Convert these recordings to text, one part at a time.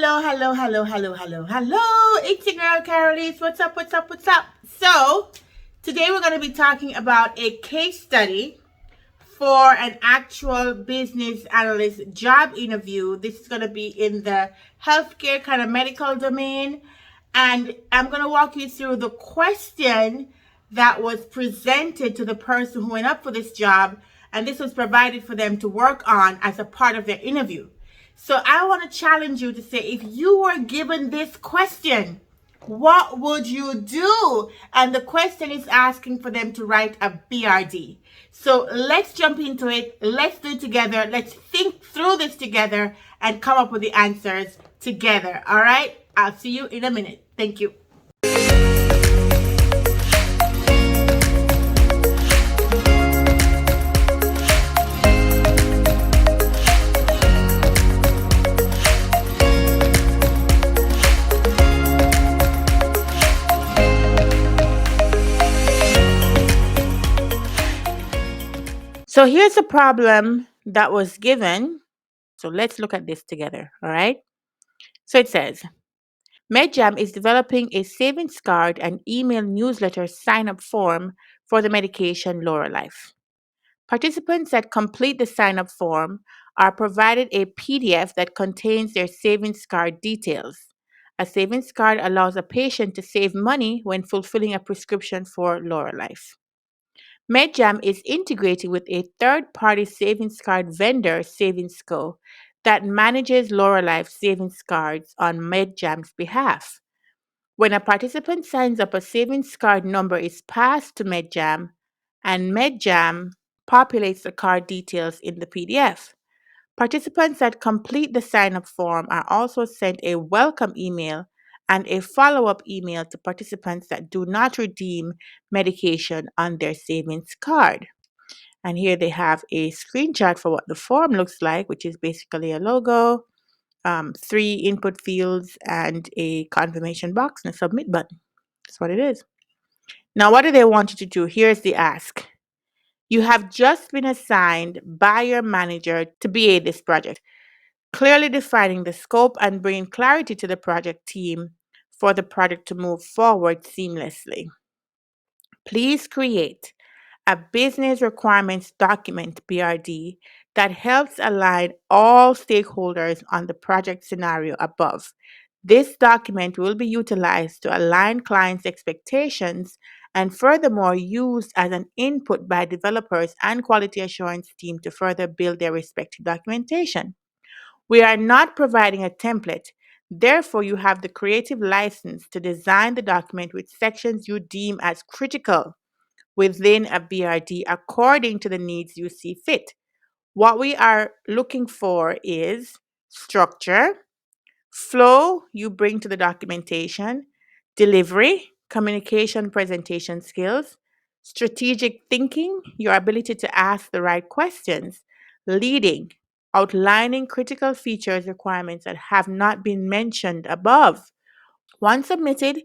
Hello. It's your girl, Karaleise. What's up? So, today we're going to be talking about a case study for an actual business analyst job interview. This is going to be in the healthcare kind of medical domain. And I'm going to walk you through the question that was presented to the person who went up for this job. And this was provided for them to work on as a part of their interview. So I want to challenge you to say, if you were given this question, what would you do? And the question is asking for them to write a BRD. So let's jump into it. Let's do it together. Let's think through this together and come up with the answers together. All right? I'll see you in a minute. Thank you. So here's a problem that was given. So let's look at this together. All right? So it says, MedJam is developing a savings card and email newsletter sign-up form for the medication Life. Participants that complete the sign-up form are provided a PDF that contains their savings card details. A savings card allows a patient to save money when fulfilling a prescription for Life. MedJam is integrating with a third-party savings card vendor, SavingsCo, that manages Life savings cards on MedJam's behalf. When a participant signs up, a savings card number is passed to MedJam, and MedJam populates the card details in the PDF. Participants that complete the sign-up form are also sent a welcome email and a follow-up email to participants that do not redeem medication on their savings card. And here they have a screenshot for what the form looks like, which is basically a logo, 3 input fields, and a confirmation box and a submit button. That's what it is. Now, what do they want you to do? Here's the ask. You have just been assigned by your manager to BA this project, clearly defining the scope and bringing clarity to the project team for the project to move forward seamlessly. Please create a business requirements document, BRD, that helps align all stakeholders on the project scenario above. This document will be utilized to align clients' expectations and furthermore used as an input by developers and quality assurance team to further build their respective documentation. We are not providing a template. Therefore, you have the creative license to design the document with sections you deem as critical within a BRD according to the needs you see fit. What we are looking for is structure, flow you bring to the documentation, delivery, communication presentation skills, strategic thinking, your ability to ask the right questions, leading, outlining critical features requirements that have not been mentioned above. Once submitted,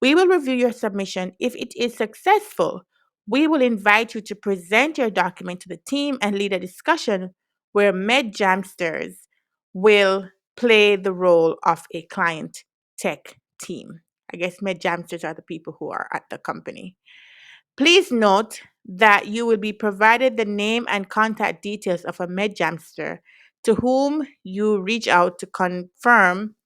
we will review your submission. If it is successful, we will invite you to present your document to the team and lead a discussion where MedJamsters will play the role of a client tech team. I guess MedJamsters are the people who are at the company. Please note that you will be provided the name and contact details of a MedJamster to whom you reach out to confirm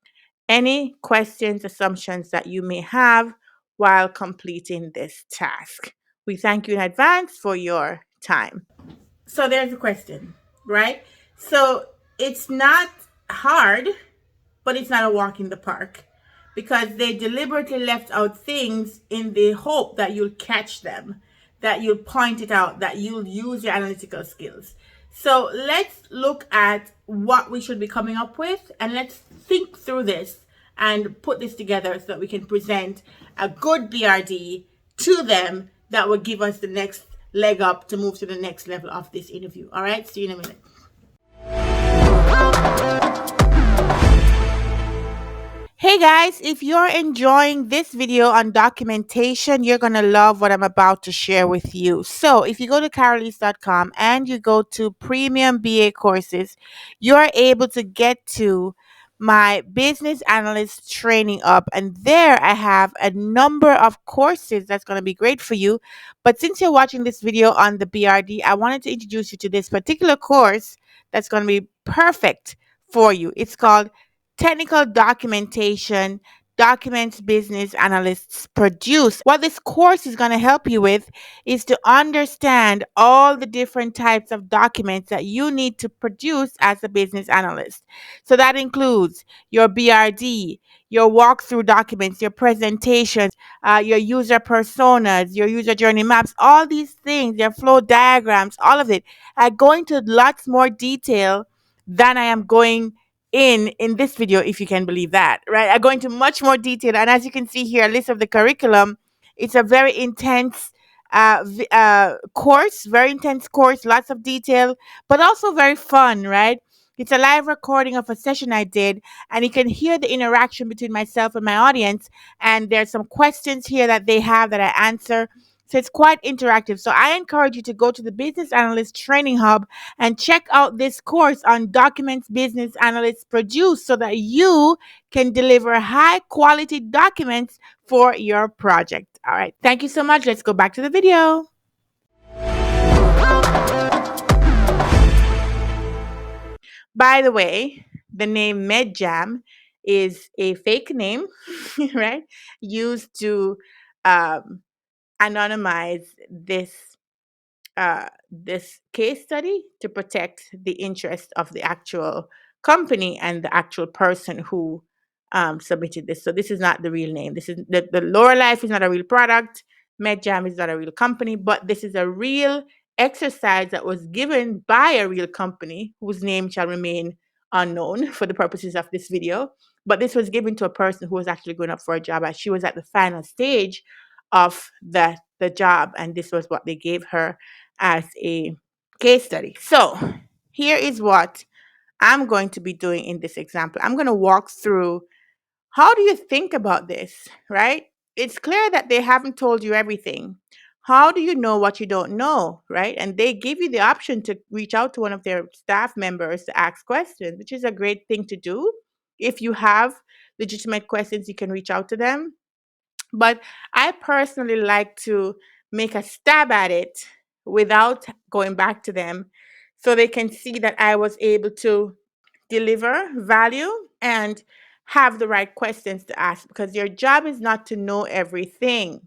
any questions, assumptions that you may have while completing this task. We thank you in advance for your time. So there's a question, right? So it's not hard, but it's not a walk in the park because they deliberately left out things in the hope that you'll catch them, that you'll point it out, that you'll use your analytical skills. So let's look at what we should be coming up with and let's think through this and put this together so that we can present a good BRD to them that will give us the next leg up to move to the next level of this interview. All right, see you in a minute. Hey guys, if you're enjoying this video on documentation, you're going to love what I'm about to share with you. So if you go to Karaleise.com and you go to Premium BA Courses, you're able to get to my Business Analyst Training up, and there I have a number of courses that's going to be great for you. But since you're watching this video on the BRD, I wanted to introduce you to this particular course that's going to be perfect for you. It's called Technical Documentation Documents Business Analysts Produce. What this course is going to help you with is to understand all the different types of documents that you need to produce as a business analyst. So that includes your BRD, your walkthrough documents, your presentations, your user personas, your user journey maps, all these things, your flow diagrams, all of it. I go into lots more detail than I am going in this video, if you can believe that, right? I go into much more detail, and as you can see here, a list of the curriculum. It's a very intense course, very intense course, lots of detail, but also very fun, right? It's a live recording of a session I did, and you can hear the interaction between myself and my audience. And there's some questions here that they have that I answer. So it's quite interactive. So I encourage you to go to the Business Analyst Training Hub and check out this course on documents business analysts produce so that you can deliver high quality documents for your project. All right. Thank you so much. Let's go back to the video. By the way, the name MedJam is a fake name, right? Used to um, anonymize this case study to protect the interest of the actual company and the actual person who submitted this. So this is not the real name. This is the Laura Life is not a real product. MedJam is not a real company, but this is a real exercise that was given by a real company whose name shall remain unknown for the purposes of this video. But this was given to a person who was actually going up for a job, as she was at the final stage of the job, and this was what they gave her as a case study. So here is what I'm going to be doing in this example. I'm going to walk through how do you think about this, right? It's clear that they haven't told you everything. How do you know what you don't know, right? And they give you the option to reach out to one of their staff members to ask questions, which is a great thing to do. If you have legitimate questions, you can reach out to them. But I personally like to make a stab at it without going back to them so they can see that I was able to deliver value and have the right questions to ask, because your job is not to know everything.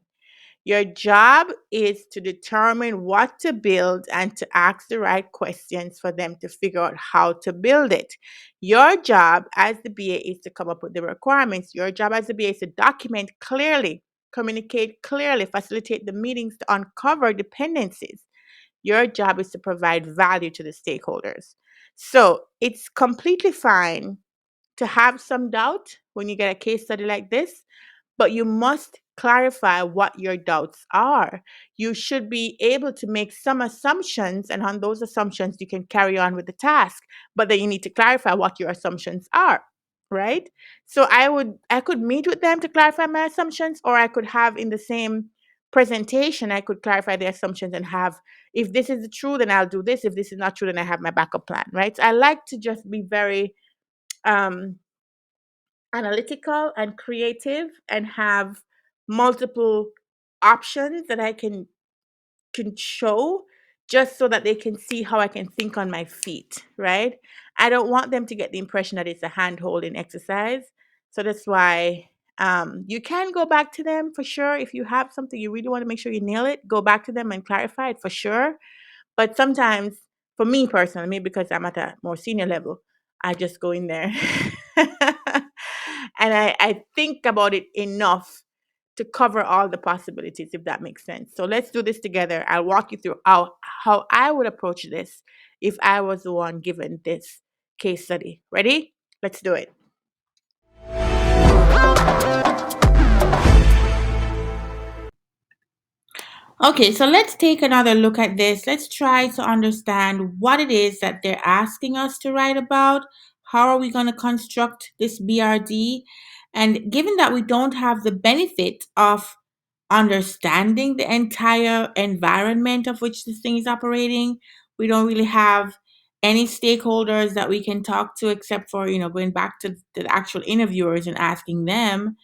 Your job is to determine what to build and to ask the right questions for them to figure out how to build it. Your job as the BA is to come up with the requirements. Your job as the BA is to document clearly, communicate clearly, facilitate the meetings to uncover dependencies. Your job is to provide value to the stakeholders. So it's completely fine to have some doubt when you get a case study like this, but you must clarify what your doubts are. You should be able to make some assumptions, and on those assumptions, you can carry on with the task. But then you need to clarify what your assumptions are, right? So I could meet with them to clarify my assumptions, or I could have in the same presentation, I could clarify the assumptions and have, if this is true, then I'll do this. If this is not true, then I have my backup plan, right? So I like to just be very um analytical and creative and have multiple options that I can show, just so that they can see how I can think on my feet, right? I don't want them to get the impression that it's a hand holding exercise. So that's why you can go back to them for sure. If you have something you really want to make sure you nail it, go back to them and clarify it for sure. But sometimes, for me personally, maybe because I'm at a more senior level, I just go in there and I think about it enough to cover all the possibilities, if that makes sense. So let's do this together. I'll walk you through how I would approach this if I was the one given this case study. Ready? Let's do it. Okay, so let's take another look at this. Let's try to understand what it is that they're asking us to write about. How are we going to construct this BRD? And given that we don't have the benefit of understanding the entire environment of which this thing is operating, we don't really have any stakeholders that we can talk to, except for, going back to the actual interviewers and asking them.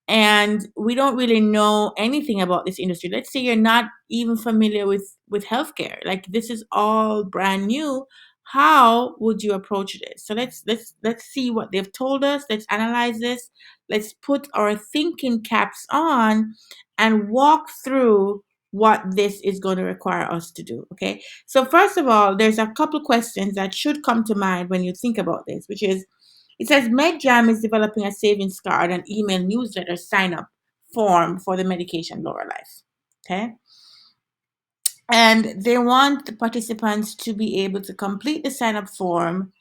And we don't really know anything about this industry. Let's say you're not even familiar with healthcare. Like, this is all brand new. How would you approach this? So let's see what they've told us. Let's analyze this. Let's put our thinking caps on and walk through what this is going to require us to do. Okay. So first of all, there's a couple questions that should come to mind when you think about this, which is, it says MedJam is developing a savings card and email newsletter sign up form for the medication Life. Okay. And they want the participants to be able to complete the sign up form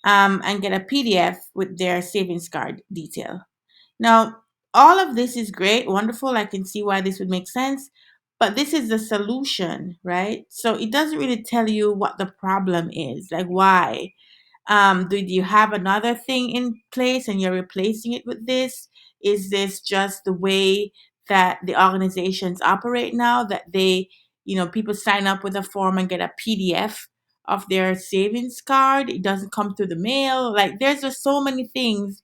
and get a PDF with their savings card detail. Now, all of this is great, wonderful. I can see why this would make sense, but this is the solution, right? So it doesn't really tell you what the problem is, like why. Do you have another thing in place and you're replacing it with this? Is this just the way that the organizations operate now, that people sign up with a form and get a PDF of their savings card? It doesn't come through the mail. Like, there's just so many things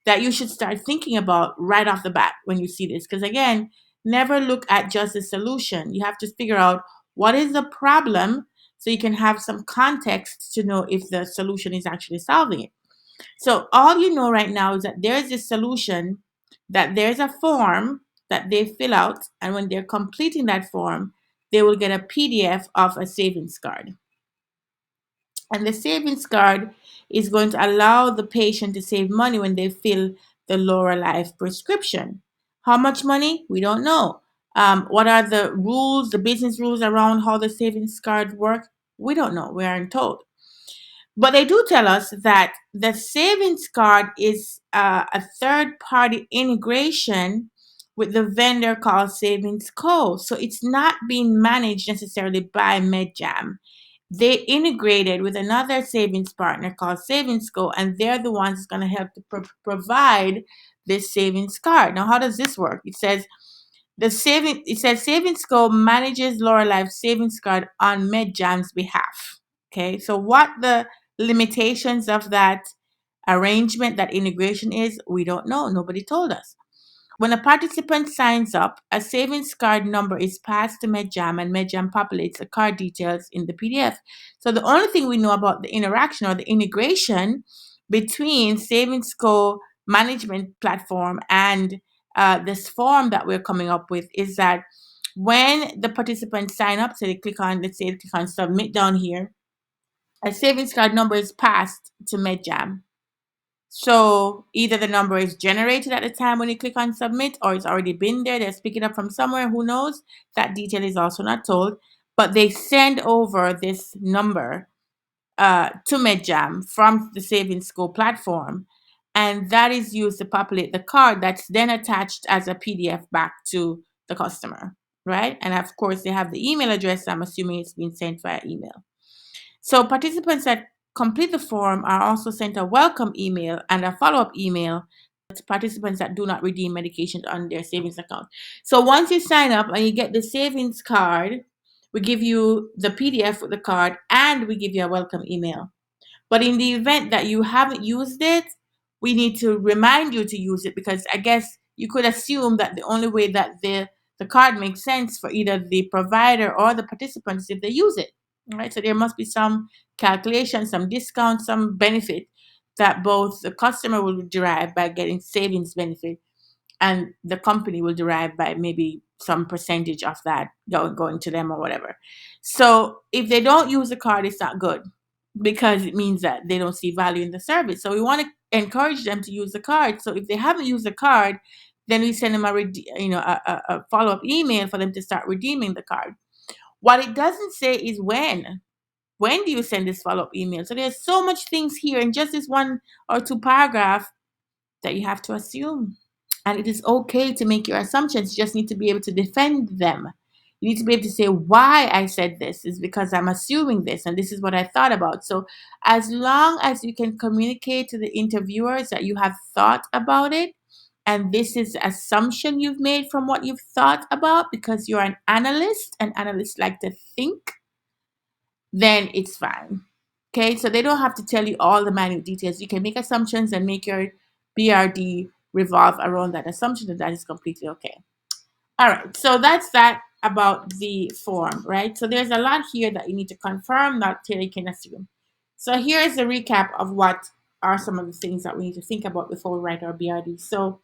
that you should start thinking about right off the bat when you see this. Because again, never look at just the solution. You have to figure out what is the problem so you can have some context to know if the solution is actually solving it. So all you know right now is that there's a solution, that there's a form that they fill out, and when they're completing that form, they will get a PDF of a savings card. And the savings card is going to allow the patient to save money when they fill the Life prescription. How much money? We don't know. What are the rules, the business rules around how the savings card work? We don't know. We aren't told. But they do tell us that the savings card is a third party integration with the vendor called Savings Co. So it's not being managed necessarily by MedJam. They integrated with another savings partner called Savings Co, and they're the ones that's going to help to provide this savings card. Now, how does this work? It says Savings Co manages Life's savings card on MedJam's behalf. Okay, so what the limitations of that arrangement, that integration is, we don't know. Nobody told us. When a participant signs up, a savings card number is passed to MedJam, and MedJam populates the card details in the PDF. So the only thing we know about the interaction or the integration between Savings Co management platform and this form that we're coming up with is that when the participants sign up, so they click on, let's say, they click on submit down here, a savings card number is passed to MedJam. So either the number is generated at the time when you click on submit, or it's already been there. They're picking it up from somewhere. Who knows? That detail is also not told. But they send over this number to MedJam from the Savings Co platform. And that is used to populate the card that's then attached as a PDF back to the customer, right? And of course, they have the email address. I'm assuming it's been sent via email. So participants that complete the form are also sent a welcome email and a follow-up email to participants that do not redeem medications on their savings account. So once you sign up and you get the savings card, we give you the PDF with the card and we give you a welcome email. But in the event that you haven't used it, we need to remind you to use it, because I guess you could assume that the only way that the card makes sense for either the provider or the participants is if they use it. Right? So there must be some calculation, some discount, some benefit that both the customer will derive by getting savings benefit and the company will derive by maybe some percentage of that going to them or whatever. So if they don't use the card, it's not good, because it means that they don't see value in the service. So we want to encourage them to use the card. So if they haven't used the card, then we send them a follow-up email for them to start redeeming the card. What it doesn't say is when. When do you send this follow-up email? So there's so much things here in just this one or two paragraph that you have to assume. And it is okay to make your assumptions. You just need to be able to defend them. You need to be able to say, why I said this is because I'm assuming this, and this is what I thought about. So as long as you can communicate to the interviewers that you have thought about it, and this is the assumption you've made from what you've thought about, because you're an analyst and analysts like to think, then it's fine. Okay, so they don't have to tell you all the minute details. You can make assumptions and make your BRD revolve around that assumption, and that is completely okay. All right, so that's that about the form, right? So there's a lot here that you need to confirm, not till you can assume. So here's a recap of what are some of the things that we need to think about before we write our BRD. So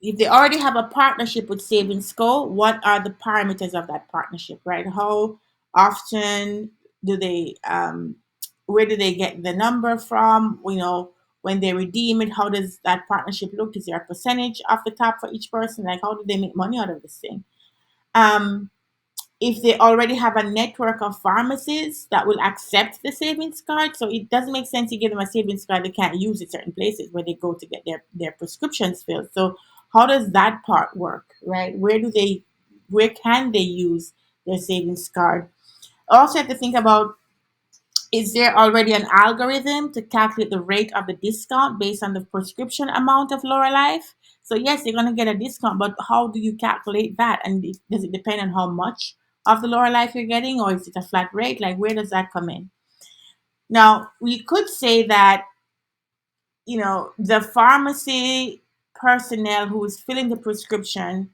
if they already have a partnership with Savings Co, what are the parameters of that partnership, right? How often do they, where do they get the number from? When they redeem it, how does that partnership look? Is there a percentage off the top for each person? Like, how do they make money out of this thing? Um, if they already have a network of pharmacies that will accept the savings card. So it doesn't make sense to give them a savings card they can't use it certain places where they go to get their prescriptions filled. So how does that part work, right? Where can they use their savings card? Also have to think about, is there already an algorithm to calculate the rate of the discount based on the prescription amount of Laura Life? So yes, you're going to get a discount, but how do you calculate that? And does it depend on how much of the Laura Life you're getting, or is it a flat rate? Like, where does that come in? Now, we could say that, the pharmacy personnel who is filling the prescription,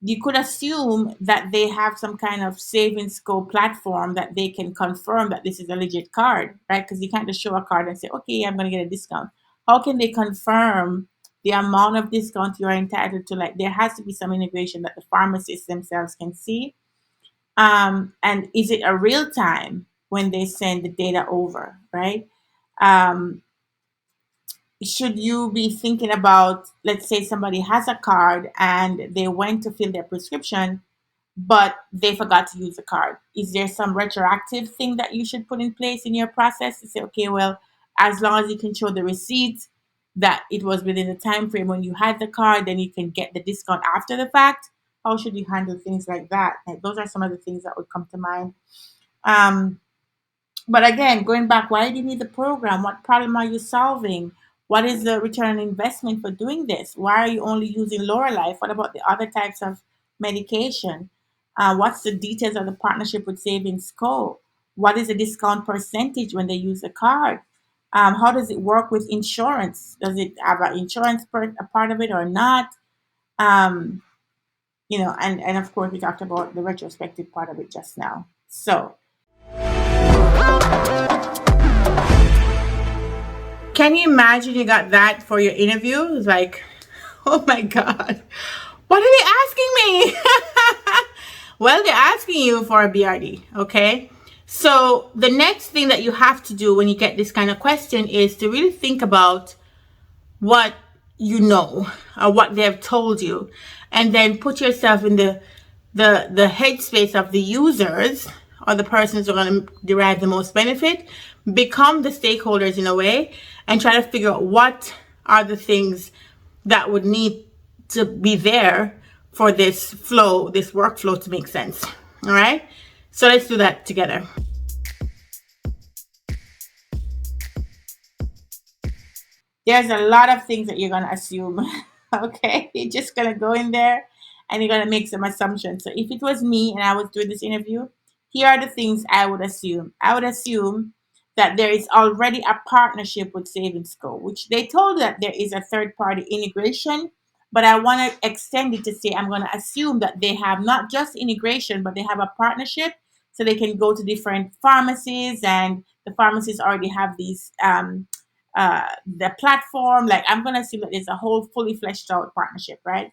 you could assume that they have some kind of savings go platform that they can confirm that this is a legit card, right? Because you can't just show a card and say, okay, I'm going to get a discount. How can they confirm the amount of discount you're entitled to? Like, there has to be some integration that the pharmacists themselves can see. And is it a real time when they send the data over, right? Um, should you be thinking about, let's say somebody has a card and they went to fill their prescription, but they forgot to use the card. Is there some retroactive thing that you should put in place in your process to say, okay, well, as long as you can show the receipt that it was within the time frame when you had the card, then you can get the discount after the fact? How should you handle things like that? Like, those are some of the things that would come to mind. Um, but again, going back, why do you need the program? What problem are you solving? What is the return on investment for doing this? Why are you only using Life? What about the other types of medication? What's the details of the partnership with Savings Co? What is the discount percentage when they use the card? How does it work with insurance? Does it have an insurance a part of it or not? Um, and of course, we talked about the retrospective part of it just now. So, can you imagine you got that for your interview? It's like, oh my God, what are they asking me? Well, they're asking you for a BRD, okay? So the next thing that you have to do when you get this kind of question is to really think about what you know or what they've told you, and then put yourself in the headspace of the users or the persons who are going to derive the most benefit. Become the stakeholders in a way and try to figure out what are the things that would need to be there for this workflow to make sense. All right, so let's do that together. There's a lot of things that you're going to assume. Okay, you're just going to go in there and you're going to make some assumptions. So if it was me and I was doing this interview, here are the things I would assume. I would assume that there is already a partnership with Savings Co, which they told that there is a third party integration, but I want to extend it to say I'm going to assume that they have not just integration, but they have a partnership, so they can go to different pharmacies, and the pharmacies already have these the platform. Like, I'm going to assume that there's a whole fully fleshed out partnership, right?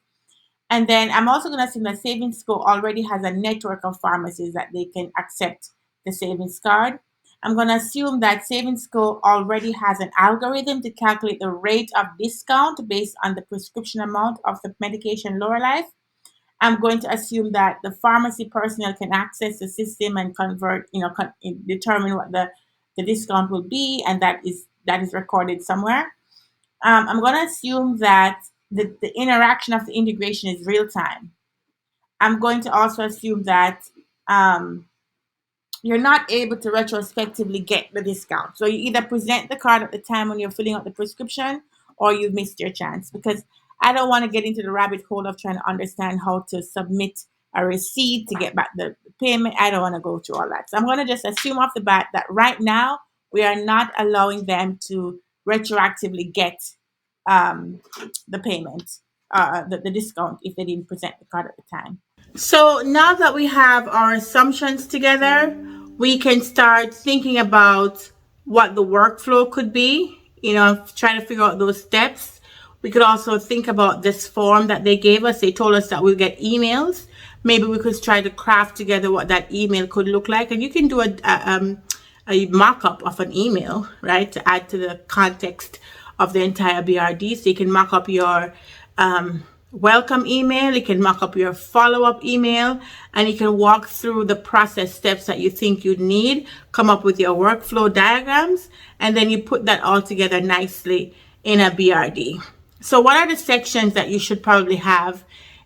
And then I'm also going to assume that Savings Co already has a network of pharmacies that they can accept the savings card. I'm going to assume that Savings Co already has an algorithm to calculate the rate of discount based on the prescription amount of the medication Life. I'm going to assume that the pharmacy personnel can access the system and convert, determine what the discount will be, and that is recorded somewhere. I'm going to assume that the interaction of the integration is real time. I'm going to also assume that um, you're not able to retrospectively get the discount. So you either present the card at the time when you're filling out the prescription, or you've missed your chance, because I don't want to get into the rabbit hole of trying to understand how to submit a receipt to get back the payment. I don't want to go through all that. So I'm going to just assume off the bat that right now we are not allowing them to retroactively get um, the payment, the discount if they didn't present the card at the time. So now that we have our assumptions together, we can start thinking about what the workflow could be, trying to figure out those steps. We could also think about this form that they gave us. They told us that we'll get emails. Maybe we could try to craft together what that email could look like. And you can do a mock-up of an email, right, to add to the context of the entire BRD. So you can mock up your welcome email, you can mock up your follow-up email, and you can walk through the process steps that you think you'd need, come up with your workflow diagrams, and then you put that all together nicely in a BRD. So what are the sections that you should probably have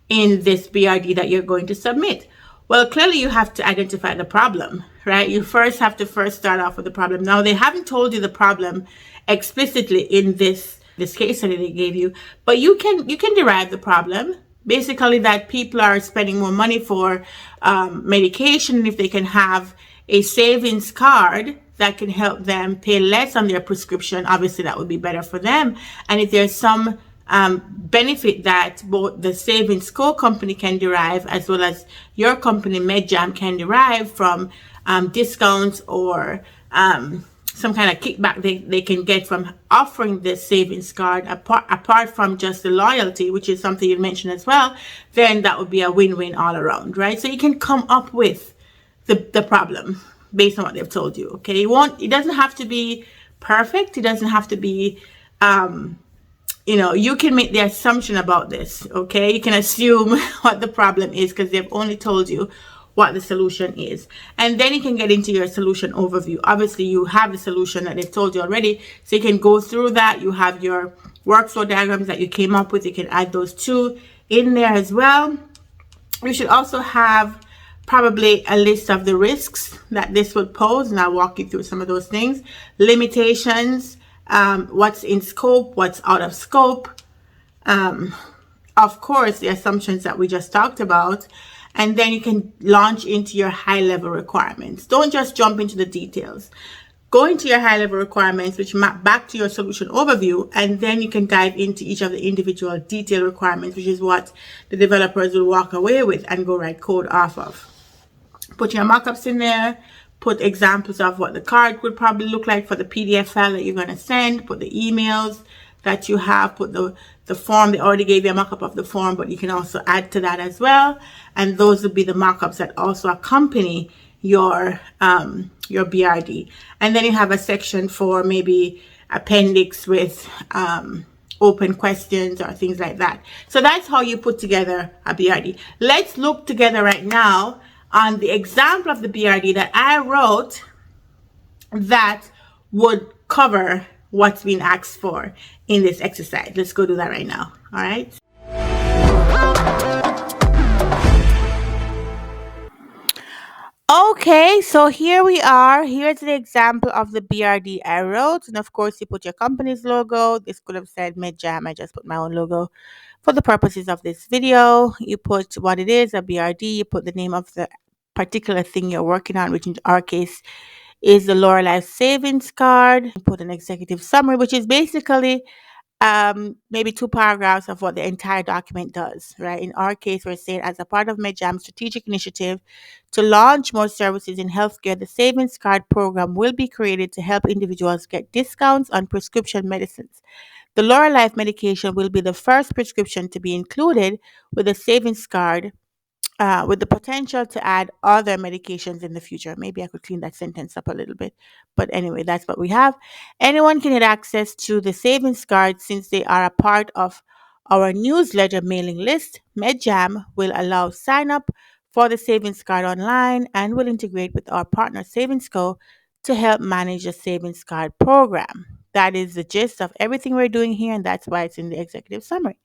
in this BRD that you're going to submit? Well, clearly you have to identify the problem, right? You first have to start off with the problem. Now, they haven't told you the problem explicitly in this case study they gave you, but you can derive the problem. Basically, that people are spending more money for medication, and if they can have a savings card that can help them pay less on their prescription, obviously that would be better for them. And if there's some benefit that both the savings co company can derive as well as your company MedJam can derive from discounts or some kind of kickback they can get from offering this savings card apart from just the loyalty, which is something you mentioned as well, then that would be a win-win all around, right? So you can come up with the problem based on what they've told you. Okay, it doesn't have to be perfect. It doesn't have to be you can make the assumption about this. Okay, you can assume what the problem is because they've only told you what the solution is, and then you can get into your solution overview. Obviously you have the solution that they've told you already, so you can go through that. You have your workflow diagrams that you came up with. You can add those two in there as well. You should also have probably a list of the risks that this would pose, and I'll walk you through some of those things. Limitations, what's in scope, what's out of scope, of course the assumptions that we just talked about, and then you can launch into your high level requirements. Don't just jump into the details. Go into your high level requirements, which map back to your solution overview, and then you can dive into each of the individual detailed requirements, which is what the developers will walk away with and go write code off of. Put your mockups in there, put examples of what the card would probably look like for the PDF file that you're going to send, put the emails that you have, put the form. They already gave you a mockup of the form, but you can also add to that as well. And those would be the mockups that also accompany your BRD. And then you have a section for maybe appendix with open questions or things like that. So that's how you put together a BRD. Let's look together right now on the example of the BRD that I wrote that would cover what's being asked for in this exercise. Let's go do that right now. All right. Okay, so here we are. Here's the example of the BRD I wrote. And of course, you put your company's logo. This could have said MedJam. I just put my own logo for the purposes of this video. You put what it is, a BRD. You put the name of the particular thing you're working on, which in our case is the Lorelei Savings Card. You put an executive summary, which is basically maybe 2 paragraphs of what the entire document does, right? In our case, we're saying as a part of MedJam's strategic initiative to launch more services in healthcare, the Savings Card program will be created to help individuals get discounts on prescription medicines. The Lorelei medication will be the first prescription to be included with a savings card, with the potential to add other medications in the future. Maybe I could clean that sentence up a little bit. But anyway, that's what we have. Anyone can get access to the savings card since they are a part of our newsletter mailing list. MedJam will allow sign up for the savings card online and will integrate with our partner Savings Co to help manage the savings card program. That is the gist of everything we're doing here, and that's why it's in the executive summary.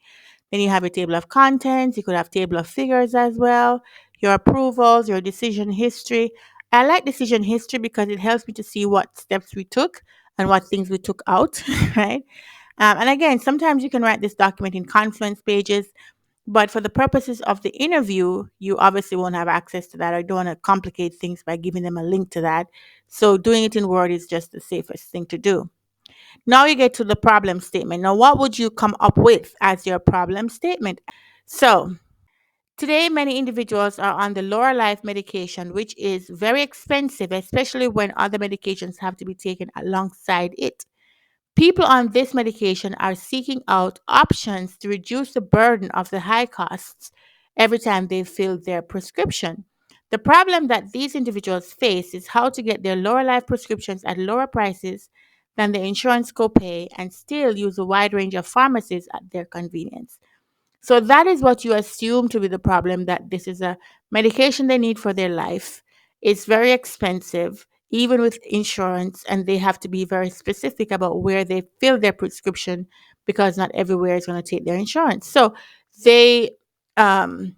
Then you have a table of contents. You could have table of figures as well, your approvals, your decision history. I like decision history because it helps me to see what steps we took and what things we took out, right? And again, sometimes you can write this document in Confluence pages. But for the purposes of the interview, you obviously won't have access to that. I don't want to complicate things by giving them a link to that. So doing it in Word is just the safest thing to do. Now you get to the problem statement. Now, what would you come up with as your problem statement? So, today, many individuals are on the lower life medication, which is very expensive, especially when other medications have to be taken alongside it. People on this medication are seeking out options to reduce the burden of the high costs every time they fill their prescription. The problem that these individuals face is how to get their lower life prescriptions at lower prices than the insurance copay and still use a wide range of pharmacies at their convenience. So that is what you assume to be the problem, that this is a medication they need for their life. It's very expensive, even with insurance, and they have to be very specific about where they fill their prescription because not everywhere is going to take their insurance. So they um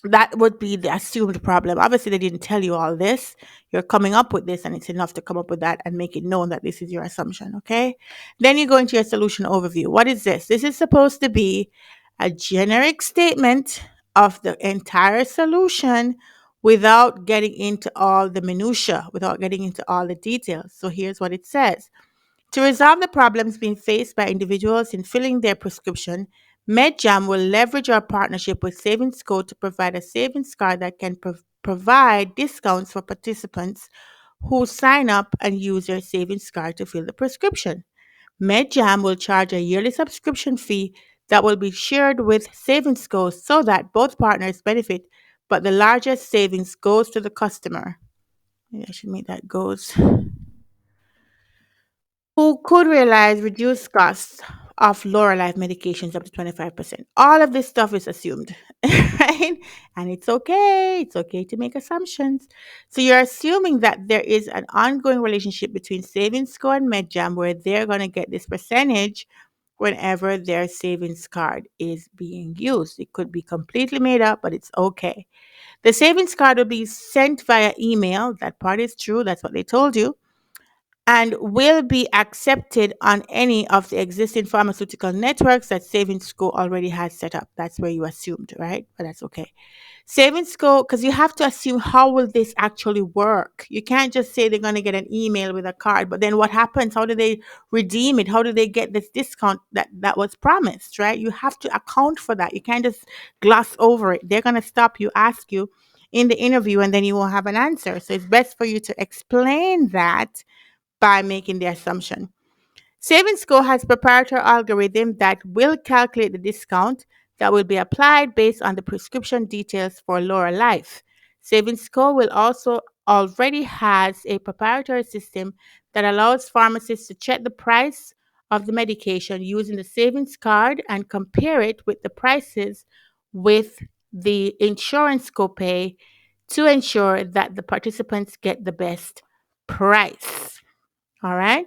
that would be the assumed problem. Obviously, they didn't tell you all this. You're coming up with this, and it's enough to come up with that and make it known that this is your assumption, okay? Then you go into your solution overview. What is this? This is supposed to be a generic statement of the entire solution without getting into all the minutia, without getting into all the details. So here's what it says. To resolve the problems being faced by individuals in filling their prescription, MedJam will leverage our partnership with Savings Code to provide a savings card that can provide discounts for participants who sign up and use their savings card to fill the prescription. MedJam will charge a yearly subscription fee that will be shared with Savings Code so that both partners benefit, but the largest savings goes to the customer. Maybe I should make that goes who could realize reduced costs of lower life medications up to 25%. All of this stuff is assumed, right? And it's okay. It's okay to make assumptions. So you're assuming that there is an ongoing relationship between Savings Code and MedJam where they're going to get this percentage whenever their savings card is being used. It could be completely made up, but it's okay. The savings card will be sent via email. That part is true. That's what they told you, and will be accepted on any of the existing pharmaceutical networks that Savings Go already has set up. That's where you assumed, right? But that's okay. Savings Go, because you have to assume how will this actually work. You can't just say they're going to get an email with a card, but then what happens? How do they redeem it? How do they get this discount that was promised, right? You have to account for that. You can't just gloss over it. They're going to stop you, ask you in the interview, and then you won't have an answer. So it's best for you to explain that by making the assumption. Savings Score has proprietary algorithm that will calculate the discount that will be applied based on the prescription details for lower life. Savings Score will also already has a proprietary system that allows pharmacists to check the price of the medication using the savings card and compare it with the prices with the insurance copay to ensure that the participants get the best price. All right.